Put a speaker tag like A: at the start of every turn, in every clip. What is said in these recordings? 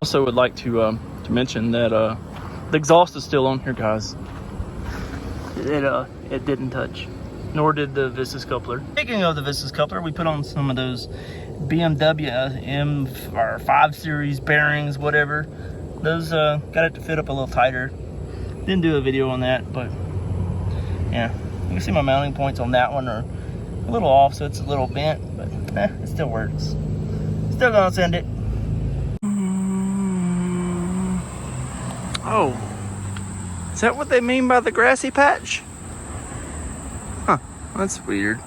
A: Also would like to mention that the exhaust is still on here, guys. It didn't touch, nor did the viscous coupler. Speaking of the viscous coupler, we put on some of those BMW M or 5 Series bearings, whatever. Those got it to fit up a little tighter. Didn't do a video on that, but yeah, you can see my mounting points on that one are a little off, so it's a little bent, but it still works. Still gonna send it. Oh, is that what they mean by the grassy patch? Huh, that's weird.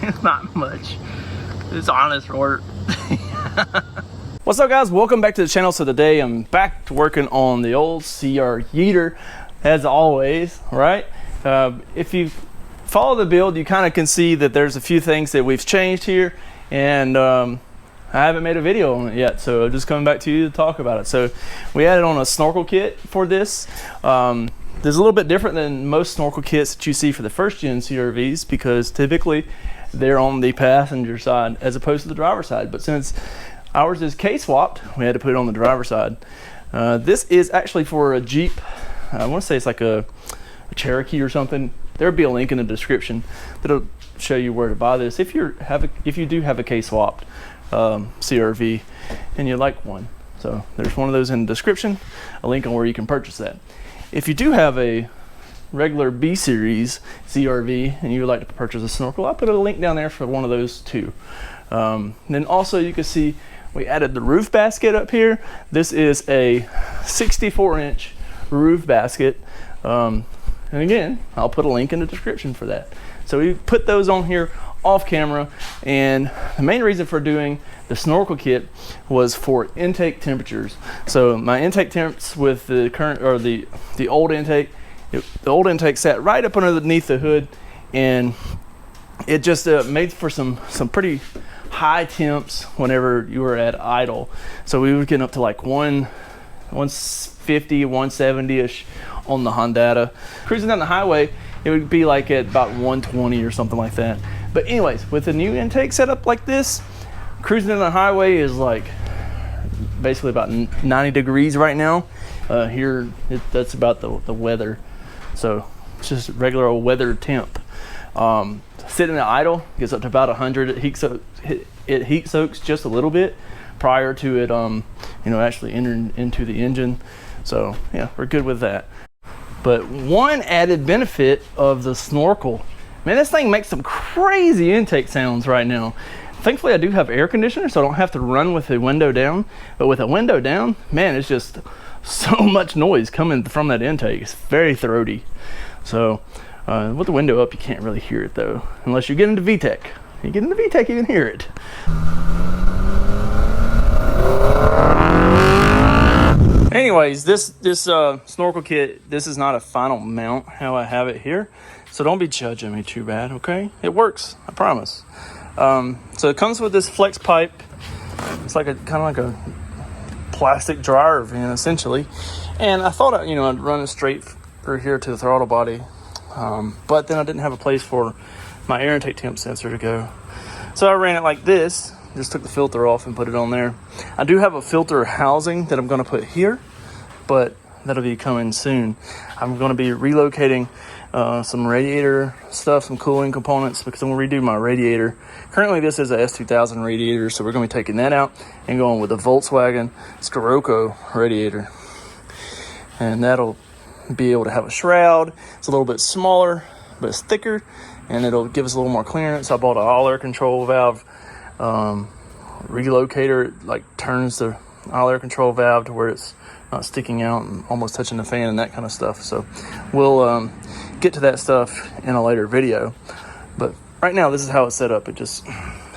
A: It's not much. It's honest work. What's up, guys? Welcome back to the channel. So today I'm back to working on the old CR-Yeeter, as always, right? If you follow the build, you kind of can see that there's a few things that we've changed here, and I haven't made a video on it yet, so I'm just coming back to you to talk about it. So we added on a snorkel kit for this. There's a little bit different than most snorkel kits that you see for the first gen CRVs, because typically they're on the passenger side as opposed to the driver's side. But since ours is K-swapped, we had to put it on the driver's side. This is actually for a Jeep. I want to say it's like a Cherokee or something. There'll be a link in the description that'll show you where to buy this if you do have a K-swapped CRV and you like one. So there's one of those in the description, a link on where you can purchase that. If you do have a regular B series CRV and you would like to purchase a snorkel, I'll put a link down there for one of those too. Then also you can see we added the roof basket up here. This is a 64-inch roof basket. And again, I'll put a link in the description for that. So we put those on here off camera, and the main reason for doing the snorkel kit was for intake temperatures. So my intake temps with the current, or the old intake, the old intake sat right up underneath the hood, and it just made for some pretty high temps whenever you were at idle. So we would get up to like 150, 170-ish on the Honda. Cruising down the highway, it would be like at about 120 or something like that. But anyways, with the new intake setup like this, cruising down the highway is like basically about 90 degrees right now. Here, that's about the weather. So it's just regular old weather temp. Sitting at idle gets up to about 100. It heat soaks just a little bit prior to it actually entering into the engine. So yeah, we're good with that. But one added benefit of the snorkel, man, this thing makes some crazy intake sounds right now. Thankfully I do have air conditioner, so I don't have to run with the window down. But with a window down, man, it's just so much noise coming from that intake. It's very throaty. So with the window up, you can't really hear it though, unless you get into VTEC. You get into VTEC, you can hear it. Anyways, this snorkel kit, this is not a final mount how I have it here, so don't be judging me too bad, okay? It works, I promise. So it comes with this flex pipe. It's like kind of like a plastic dryer vent essentially, and I thought I'd run it straight through here to the throttle body, but then I didn't have a place for my air intake temp sensor to go, so I ran it like this. Just took the filter off and put it on there. I do have a filter housing that I'm going to put here, but that'll be coming soon. I'm going to be relocating some radiator stuff, some cooling components, because I'm going to redo my radiator. Currently this is a S2000 radiator, so we're going to be taking that out and going with a Volkswagen Scirocco radiator. And that'll be able to have a shroud. It's a little bit smaller, but it's thicker, and it'll give us a little more clearance. I bought an all air control valve relocator. It like turns the all air control valve to where it's not sticking out and almost touching the fan and that kind of stuff. So we'll get to that stuff in a later video, but right now this is how it's set up. It just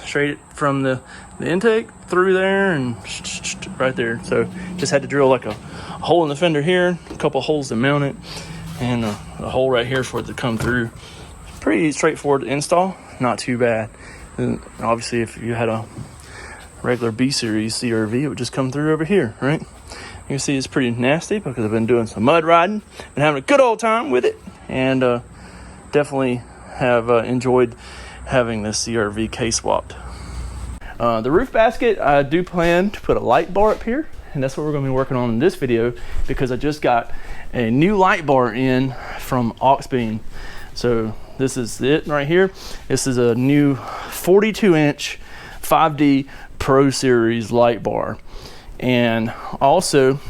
A: straight from the intake through there and right there. So just had to drill like a hole in the fender here, a couple holes to mount it, and a hole right here for it to come through. Pretty straightforward to install, not too bad. And obviously if you had a regular B series CRV, it would just come through over here, right? You can see it's pretty nasty because I've been doing some mud riding, been having a good old time with it, and definitely have enjoyed having this CRV case swapped. The roof basket, I do plan to put a light bar up here, and that's what we're going to be working on in this video, because I just got a new light bar in from AUXBEAM. So this is it right here. This is a new 42-inch 5D ProSeries light bar, and also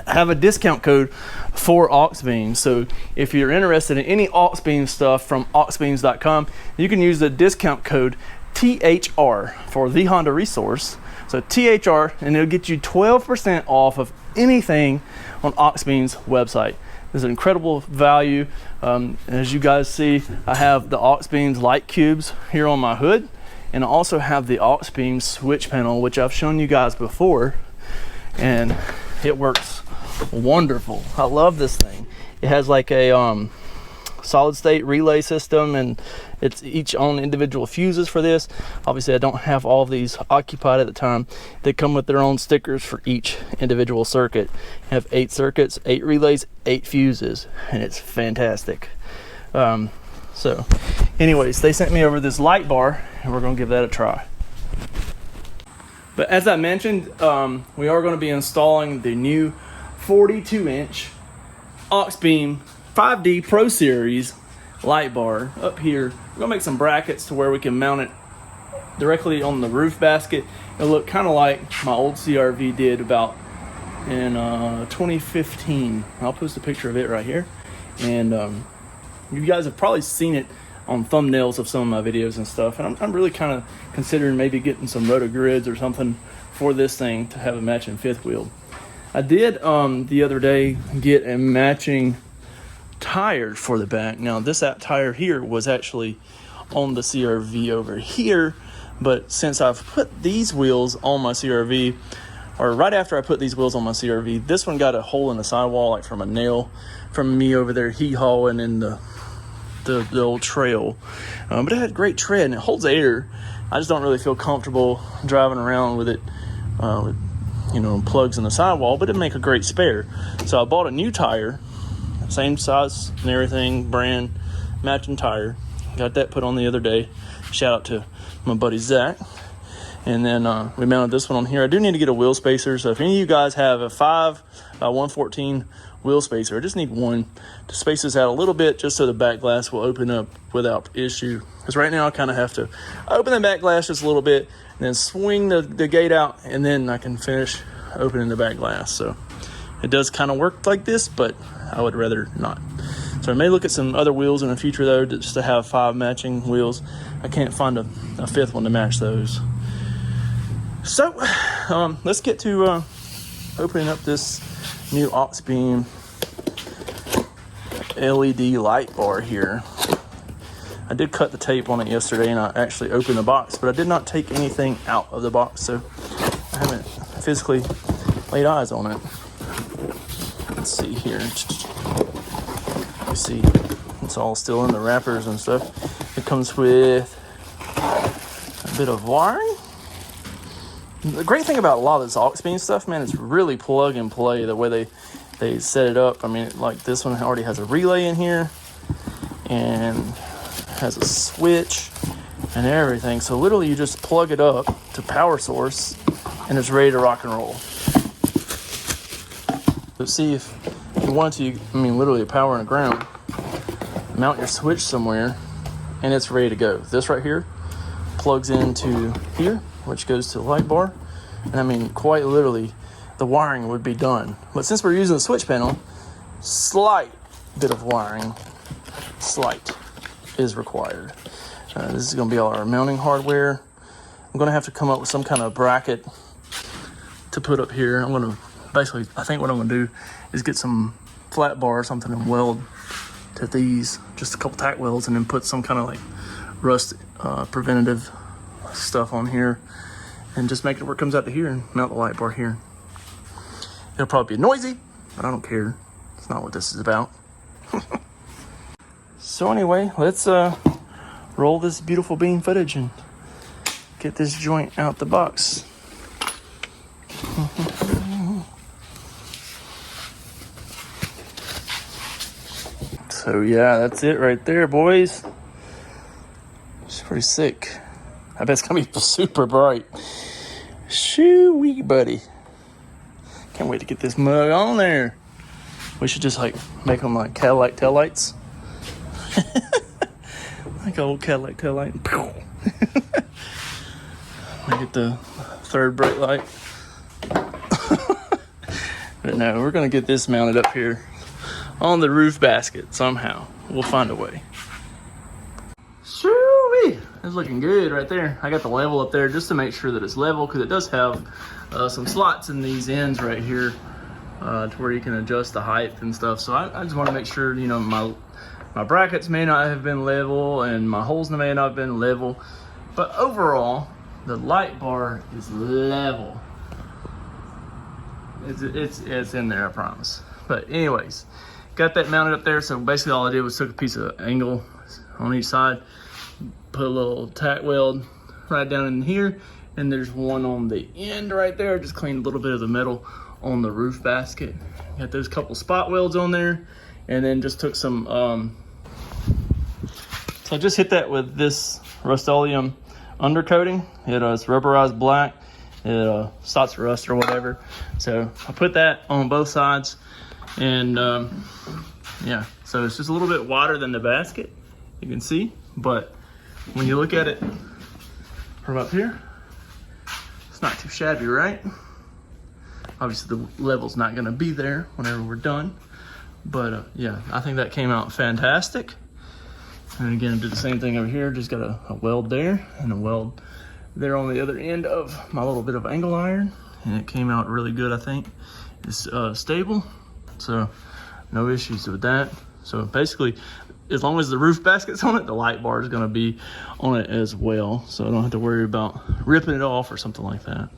A: have a discount code for AUXBEAM. So if you're interested in any AUXBEAM stuff from AUXBEAMs.com, you can use the discount code THR for the Honda resource. So THR, and it'll get you 12% off of anything on AUXBEAM's website. There's an incredible value. As you guys see, I have the AUXBEAM's light cubes here on my hood, and I also have the AUXBEAM switch panel, which I've shown you guys before, and it works wonderful. I love this thing. It has like a solid state relay system, and it's each on individual fuses for this. Obviously I don't have all of these occupied at the time. They come with their own stickers for each individual circuit. You have 8 circuits, 8 relays, 8 fuses, and it's fantastic. So anyways, they sent me over this light bar, and we're gonna give that a try. But as I mentioned, we are going to be installing the new 42-inch AUXBEAM 5D ProSeries light bar up here. We're going to make some brackets to where we can mount it directly on the roof basket. It'll look kind of like my old CRV did about in 2015. I'll post a picture of it right here. And you guys have probably seen it on thumbnails of some of my videos and stuff, and I'm really kind of considering maybe getting some roto grids or something for this thing to have a matching fifth wheel. I did the other day get a matching tire for the back. Now this tire here was actually on the CRV over here, but since I've put these wheels on my CRV, or right after I put these wheels on my CRV, this one got a hole in the sidewall, like from a nail from me over there hauling in the old trail, but it had great tread and it holds air. I just don't really feel comfortable driving around with it with, you know, plugs in the sidewall, but it'd make a great spare. So I bought a new tire, same size and everything, brand, matching tire. Got that put on the other day. Shout out to my buddy Zach. And then we mounted this one on here. I do need to get a wheel spacer, so if any of you guys have a 114 wheel spacer, I just need one to space this out a little bit, just so the back glass will open up without issue. Because right now I kind of have to open the back glass just a little bit, and then swing the gate out, and then I can finish opening the back glass. So it does kind of work like this, but I would rather not. So I may look at some other wheels in the future though, just to have 5 matching wheels. I can't find a 5th one to match those. So let's get to opening up this new AUXBEAM LED light bar here. I did cut the tape on it yesterday, and I actually opened the box, but I did not take anything out of the box, so I haven't physically laid eyes on it. Let's see here. You see, it's all still in the wrappers and stuff. It comes with a bit of wiring. The great thing about a lot of this AUXBEAM stuff, man, it's really plug and play the way they set it up. I mean, like this one already has a relay in here and has a switch and everything. So literally you just plug it up to power source and it's ready to rock and roll. So see, if you want to, I mean, literally a power and a ground, mount your switch somewhere and it's ready to go. This right here plugs into here, which goes to the light bar. And I mean, quite literally, the wiring would be done. But since we're using the switch panel, slight bit of wiring, slight, is required. This is going to be all our mounting hardware. I'm going to have to come up with some kind of bracket to put up here. I'm going to basically, I think what I'm going to do is get some flat bar or something and weld to these, just a couple tack welds, and then put some kind of like rust preventative stuff on here, and just make it where it comes out to here and mount the light bar here. It'll probably be noisy, but I don't care. It's not what this is about. So anyway, let's roll this beautiful beam footage and get this joint out the box. So yeah, that's it right there, boys. pretty sick. I bet it's gonna be super bright. Shoo-wee, buddy. Can't wait to get this mug on there. We should just like make them like Cadillac taillights. Like an old Cadillac taillight. I get the third brake light. But no, we're gonna get this mounted up here on the roof basket somehow. We'll find a way. Shoo-wee! It's looking good right there. I got the level up there just to make sure that it's level, because it does have some slots in these ends right here to where you can adjust the height and stuff. So I just want to make sure, you know, my brackets may not have been level and my holes may not have been level, but overall the light bar is level. It's in there, I promise. But anyways, got that mounted up there. So basically all I did was took a piece of angle on each side, put a little tack weld right down in here, and there's one on the end right there. Just cleaned a little bit of the metal on the roof basket. Got those couple spot welds on there, and then just took some so I just hit that with this Rust-Oleum undercoating. It's rubberized black. It stops rust or whatever. So I put that on both sides, and yeah, so it's just a little bit wider than the basket, you can see, but when you look at it from up here, it's not too shabby, right? Obviously the level's not gonna be there whenever we're done, but yeah, I think that came out fantastic. And again, I did the same thing over here, just got a weld there and a weld there on the other end of my little bit of angle iron, and it came out really good. I think it's stable, so no issues with that. So basically, as long as the roof basket's on it, the light bar is going to be on it as well, so I don't have to worry about ripping it off or something like that.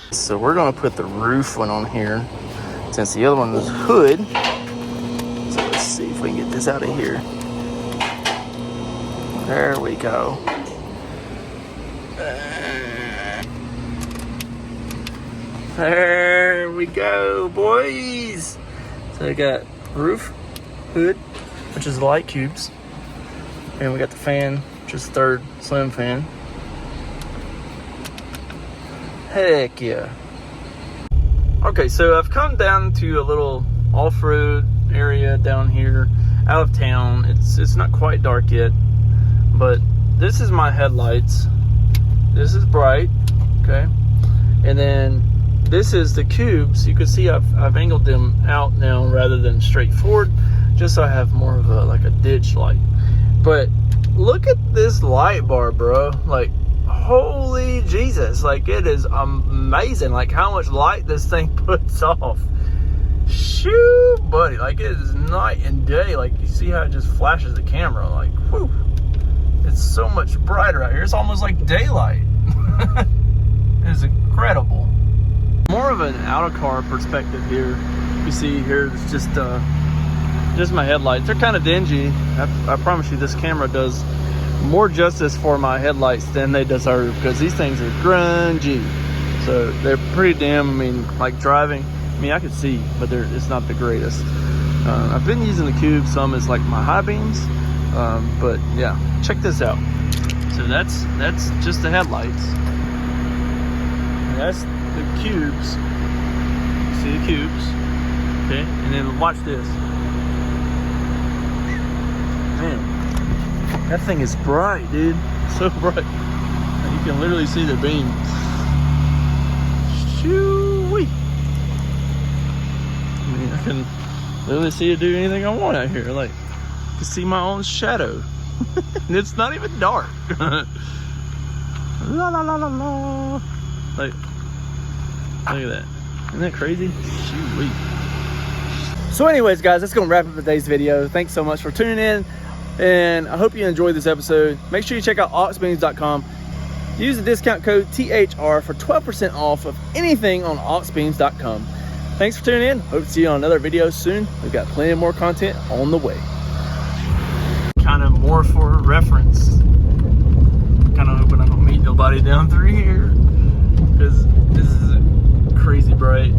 A: So we're going to put the roof one on here since the other one was hood. So let's see if we can get this out of here. There we go. There we go, boys. So I got roof, hood, which is the light cubes, and we got the fan, which is the third slim fan. Heck yeah. Okay, so I've come down to a little off-road area down here out of town. It's not quite dark yet, but this is my headlights. This is bright, okay? And then this is the cubes. You can see I've angled them out now rather than straight forward, just so I have more of a ditch light. But look at this light bar, bro. Like, holy Jesus, like, it is amazing, like how much light this thing puts off. Shoo, buddy, like it is night and day. Like, you see how it just flashes the camera, like, whew. It's so much brighter out here. It's almost like daylight. It is incredible. More of an out-of-car perspective here. You see here, it's just my headlights. They're kind of dingy. I promise you, this camera does more justice for my headlights than they deserve, because these things are grungy. So they're pretty dim. I mean, like driving, I mean, I could see, but it's not the greatest. I've been using the cube some as like my high beams, but yeah, check this out. So that's just the headlights. And that's the cubes. See the cubes, okay? And then watch this. Man, that thing is bright, dude. So bright. You can literally see the beam. Shoo-wee. I mean, I can literally see it do anything I want out here. Like, I can see my own shadow. And it's not even dark. La la la la la. Like, look at that. Isn't that crazy? Shoo-wee. So anyways, guys, that's going to wrap up today's video. Thanks so much for tuning in, and I hope you enjoyed this episode. Make sure you check out AUXBEAMS.com. Use the discount code THR for 12% off of anything on AUXBEAMS.com. Thanks for tuning in. Hope to see you on another video soon. We've got plenty more content on the way. Kind of more for reference. Kind of hoping I don't meet nobody down through here, because this is crazy bright.